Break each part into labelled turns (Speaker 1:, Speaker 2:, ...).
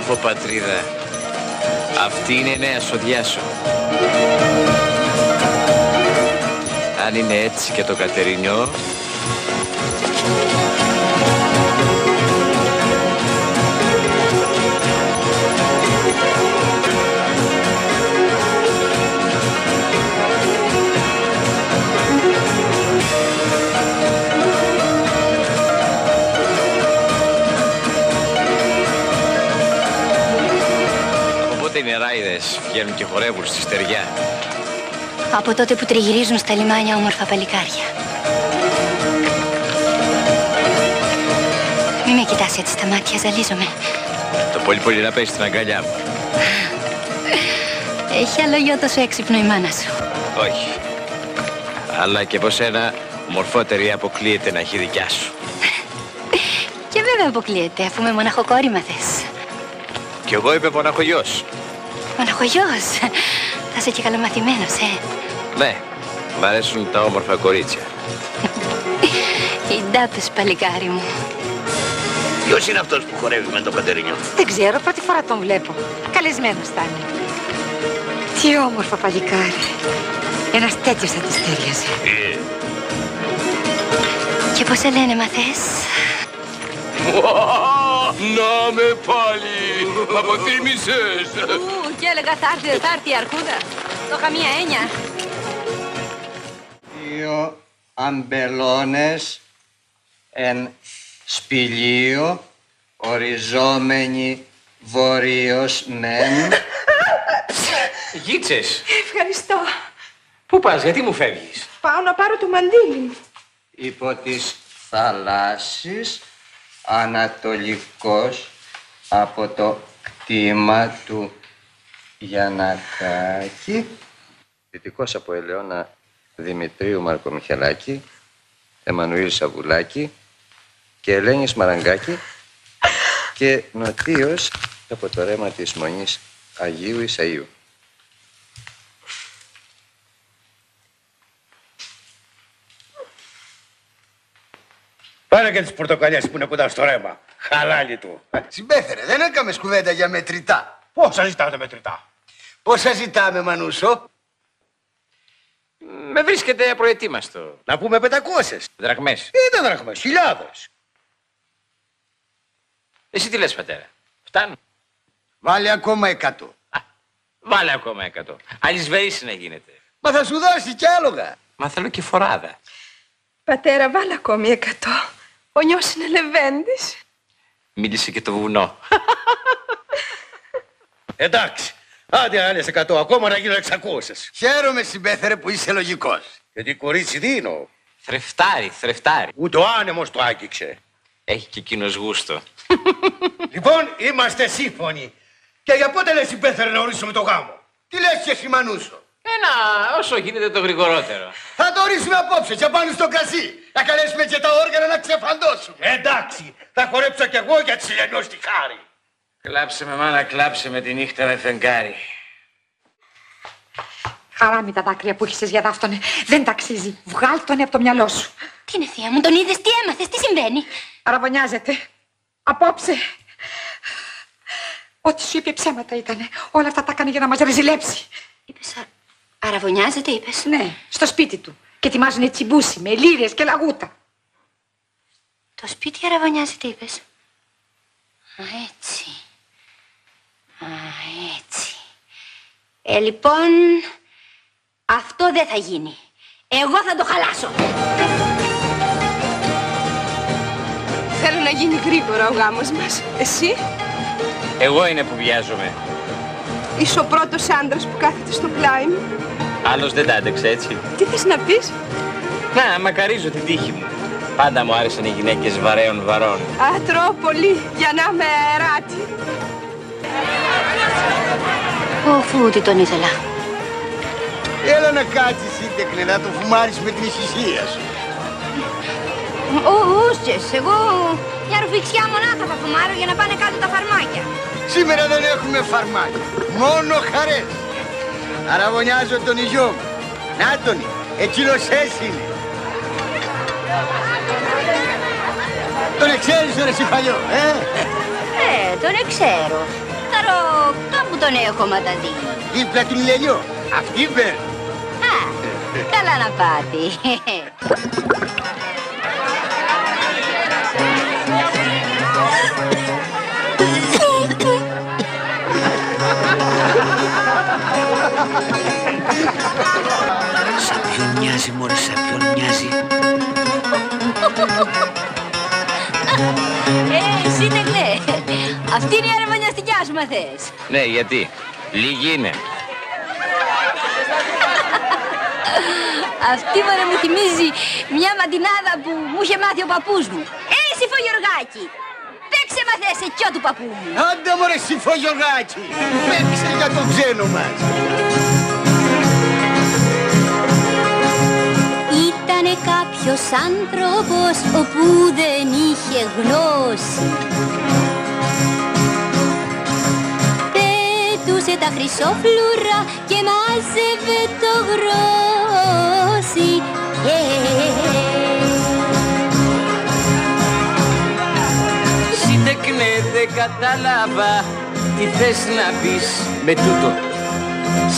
Speaker 1: Πω πατρίδα, αυτή είναι η νέα σοδιά σου. Αν είναι έτσι και το Κατερινιό, οι νεράιδες βγαίνουν και χορεύουν στη στεριά.
Speaker 2: Από τότε που τριγυρίζουν στα λιμάνια όμορφα παλικάρια. Μη με κοιτάς έτσι στα μάτια, ζαλίζομαι.
Speaker 1: Το πολύ πολύ να πέσει στην αγκαλιά μου.
Speaker 2: Έχει άλλο γιο τόσο έξυπνο η μάνα σου.
Speaker 1: Όχι. Αλλά και από σένα μορφότερη αποκλείεται να έχει δικιά σου.
Speaker 2: Και βέβαια αποκλείεται, αφού με μοναχοκόρημα θες.
Speaker 1: Κι εγώ είπε μοναχογιός.
Speaker 2: Μοναχογιός. Θα είσαι και καλομαθημένος,
Speaker 1: Ναι, μ' αρέσουν τα όμορφα κορίτσια.
Speaker 2: Η ντάπες, παλικάρι μου.
Speaker 1: Ποιος είναι αυτός που χορεύει με τον Κατερινιό?
Speaker 3: Δεν ξέρω, πρώτη φορά τον βλέπω. Καλεσμένος θα είναι. Τι όμορφο παλικάρι. Ένας τέτοιος θα της τέριαζε.
Speaker 2: Και πώς σε λένε, μαθές?
Speaker 1: Να με πάλι! Αποθύμησες!
Speaker 3: Και έλεγα θα έρθει η αρκούδα. Το είχα μία έννοια.
Speaker 4: 2 αμπελώνες εν σπηλίο οριζόμενοι βορείος μεν.
Speaker 1: Γίτσες!
Speaker 3: Ευχαριστώ.
Speaker 1: Πού πας, γιατί μου φεύγεις?
Speaker 3: Πάω να πάρω το μαντίλι μου.
Speaker 4: Υπό της θαλάσσης ανατολικός από το κτήμα του Γιαννακάκη, δυτικός από Ελαιώνα Δημητρίου Μαρκομιχελάκη, Εμμανουήλ Σαβουλάκη και Ελένης Μαραγκάκη και νοτίως από το ρέμα της Μονής Αγίου Ισαΐου.
Speaker 5: Πάρε και τις πορτοκαλιές που είναι κοντά στο ρέμα. Χαλάλι του.
Speaker 6: Συμπέθερε, δεν έκαμε κουβέντα για μετρητά.
Speaker 5: Πόσα ζητάτε μετρητά?
Speaker 6: Πόσα ζητάμε, Μανούσο?
Speaker 1: Με βρίσκεται απροετοίμαστο.
Speaker 5: Να πούμε 500.
Speaker 1: Δραχμές.
Speaker 5: Ήταν δραχμές, χιλιάδες.
Speaker 1: Εσύ τι λες, πατέρα? Φτάνουν?
Speaker 6: Βάλε ακόμα 100.
Speaker 1: Βάλε ακόμα 100. Αλυσβεήσει να γίνεται.
Speaker 6: Μα θα σου δώσει κι άλογα.
Speaker 1: Μα θέλω και φοράδα.
Speaker 3: Πατέρα, βάλε ακόμη 100. Ο νιός είναι λεβέντης.
Speaker 1: Μίλησε και το βουνό.
Speaker 5: Εντάξει. Άντε άλλες 100 ακόμα να γίνουν 600.
Speaker 6: Χαίρομαι, συμπέθερε, που είσαι λογικός.
Speaker 5: Γιατί κορίτσι δίνω.
Speaker 1: Θρεφτάρι, θρεφτάρι.
Speaker 5: Ούτε ο άνεμος το άγγιξε.
Speaker 1: Έχει και εκείνος γούστο.
Speaker 5: Λοιπόν, είμαστε σύμφωνοι. Και για πότε λες υπέφερε να ορίσουμε το γάμο?
Speaker 6: Τι λες και εσύ, Μανούσο?
Speaker 1: Ένα, όσο γίνεται το γρηγορότερο.
Speaker 6: Θα το ορίσουμε απόψε και πάνω στο κρασί. Να καλέσουμε και τα όργανα να ξεφαντώσουμε.
Speaker 5: Εντάξει, θα χορέψω κι εγώ για τη Ελενός τη χάρη.
Speaker 1: Κλάψε με, μάνα, κλάψε με τη νύχτα με φεγγάρι.
Speaker 3: Χαράμι τα δάκρυα που έχεις για δάφτονε. Δεν ταξίζει. Βγάλ' τον από το μυαλό σου.
Speaker 2: Τι είναι, θεία μου, τον είδες, τι έμαθες, τι συμβαίνει?
Speaker 3: Αραβωνιάζεται. Απόψε. Ό,τι σου είπε ψέματα ήτανε. Όλα αυτά τα έκανε για να μας ρεζιλέψει.
Speaker 2: Είπες, αραβωνιάζεται, είπες?
Speaker 3: Ναι, στο σπίτι του. Και ετοιμάζουνε τσιμπούσι με λίρες και λαγούτα.
Speaker 2: Το σπίτι αραβωνιάζεται, είπες? Α, έτσι. Α, έτσι. Λοιπόν, αυτό δεν θα γίνει. Εγώ θα το χαλάσω.
Speaker 7: Θέλω να γίνει γρήγορα ο γάμος μας. Εσύ
Speaker 1: Εγώ είναι που βιάζομαι.
Speaker 7: είσαι ο πρώτος άντρας που κάθεται στο πλάι μου.
Speaker 1: Άλλος δεν τα άντεξε έτσι.
Speaker 7: Τι θες να πεις?
Speaker 1: Να, μακαρίζω την τύχη μου. Πάντα μου άρεσαν οι γυναίκες βαρέων βαρών.
Speaker 7: Α, τρώω πολύ για να είμαι αεράτη.
Speaker 2: Αφού τι τον ήθελα.
Speaker 6: Έλα να κάτσεις σύντεκνε να το φουμάρεις με την ησυχία σου.
Speaker 2: Ούστες, εγώ μια ρουφιξιά μονάχα θα φουμάρω για να πάνε κάτω τα φαρμάκια.
Speaker 6: Σήμερα δεν έχουμε φαρμάκια, μόνο χαρές. Αραβωνιάζω τον υγιό μου. Να τον, εκείνος έτσι είναι. Τον εξέρεις ρε Σιφαλιό,
Speaker 2: Τον ξέρω. Ταρό, κάπου τον έχω ματαδεί.
Speaker 6: Δίπλα την Λελιό, αυτή παίρνει.
Speaker 2: Α, καλά να πάτε.
Speaker 8: Σαν ποιον μοιάζει, μωρέ, σαν ποιον μοιάζει.
Speaker 2: Σύντεχνε, αυτή είναι η αραβωνιαστικιά σου, μα θες.
Speaker 1: Ναι, γιατί. Λίγη είναι.
Speaker 2: Αυτή μωρέ μου θυμίζει μια μαντινάδα που μου είχε μάθει ο παππούς μου. Σιφογιοργάκη, παίξε μα θες σε κιό του παππού μου.
Speaker 6: Άντε μωρέ Σιφογιοργάκη, παίξε για το ξένο μας.
Speaker 2: Ήτανε κάποιος άνθρωπος όπου δεν είχε γνώση. Πέτουσε τα χρυσόφλουρα και μάζευε το γρόσι.
Speaker 8: Σύντεκνε, δεν κατάλαβα τι θες να πεις με τούτο.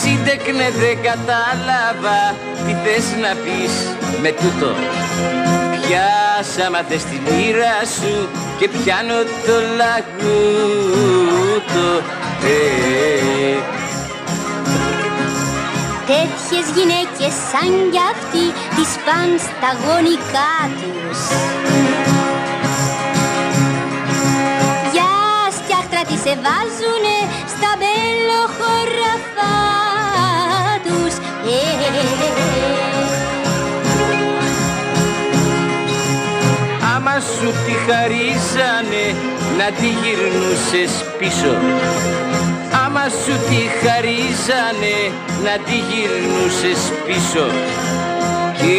Speaker 8: Σύντεκνε, δεν κατάλαβα τι θες να πεις με τούτο. Πιάσα μάθες τη μοίρα σου και πιάνω το λαγούτο.
Speaker 2: Τέτοιες γυναίκες σαν κι αυτή τις παν στα γονικά τους. Για στιάχτρα τις εβάζουνε στα μπελοχωραφά τους.
Speaker 8: Άμα σου τη χαρίζανε να τη γυρνούσες πίσω. Άμα σου τη χαρίζανε να τη γυρνούσες πίσω. Και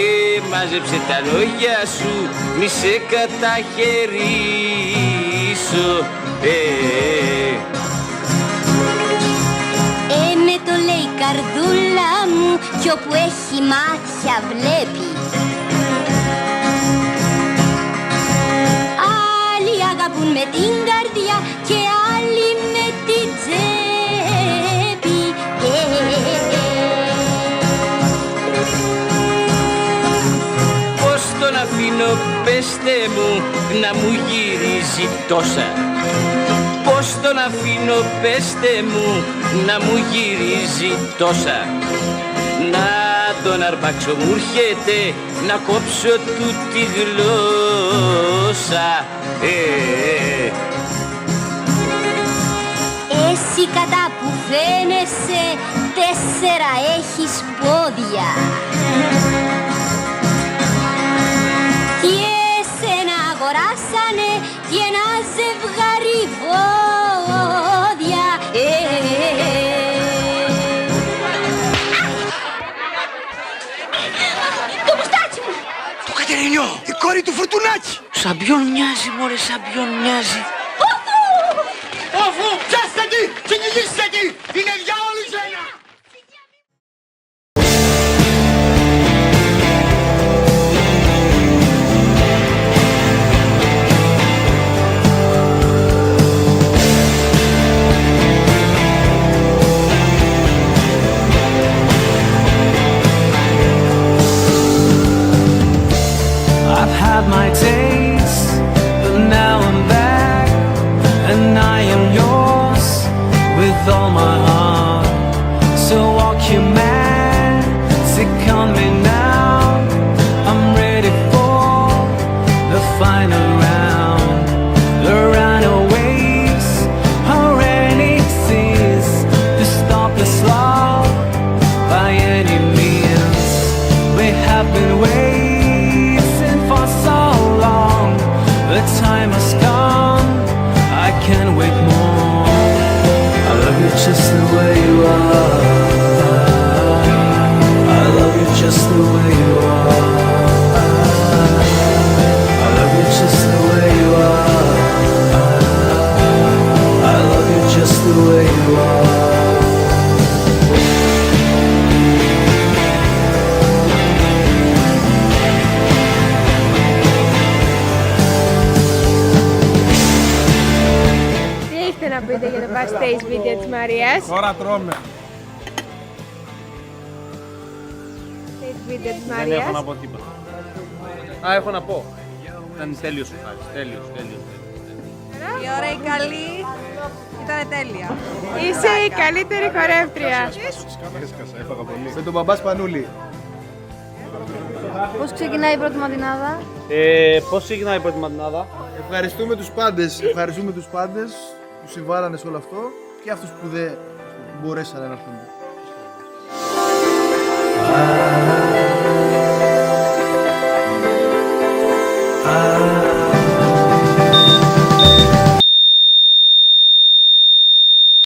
Speaker 8: μάζεψε τα λόγια σου, μη σε καταχαιρίσω.
Speaker 2: Με το λέει η καρδούλα μου κι όπου έχει μάτια βλέπει. Άλλοι αγαπούν με την καρδιά και άλλοι με την τσέπη.
Speaker 8: Πώς τον αφήνω, πέστε μου, να μου γυρίζει τόσα. Πώς τον αφήνω, πέστε μου, να μου γυρίζει τόσα. Να τον αρπάξω, μου έρχεται να κόψω του τη γλώσσα.
Speaker 2: Εσύ κατά που φαίνεσαι 4 έχεις πόδια. Και εσένα αγοράσανε και ένα ζευγάρι βόδια. Το μουστάτσι μου!
Speaker 6: Το Κατερινιό, η κόρη του Φουρτουνάκη.
Speaker 8: Σαν ποιον μοιάζει, μωρέ, σαν ποιον μοιάζει.
Speaker 6: Όφου, πιάστε τη, κυνηγήστε τη, είναι διάολη ζένα.
Speaker 9: I've been waiting for so long. The time has come, I can't wait more. I love you just the way you are. I love you just the way you are. I love you just the way you are. I love you just the way you are.
Speaker 7: Να πείτε για το backstage βίντεο της Μαρίας.
Speaker 10: Τώρα τρώμε.
Speaker 7: Backstage βίντεο της
Speaker 10: Δεν
Speaker 7: Μαρίας.
Speaker 10: έχω να πω τίποτα. Α, έχω να πω. Ήταν τέλειος ο Χάρης. Τέλειος.
Speaker 11: Η ώρα η καλή ήταν τέλεια.
Speaker 7: Είσαι η καλύτερη χορεύτρια.
Speaker 10: Έφαγα πολύ.
Speaker 6: Με τον μπαμπά Σπανούλη.
Speaker 2: Πώς ξεκινάει η πρώτη μαντινάδα?
Speaker 10: Πώς ξεκινάει η πρώτη μαντινάδα?
Speaker 6: Ευχαριστούμε τους πάντες. Ευχαριστούμε τους πάντες που συμβάλλανε σε όλο αυτό και αυτούς που δεν μπορέσαν να έρθουν.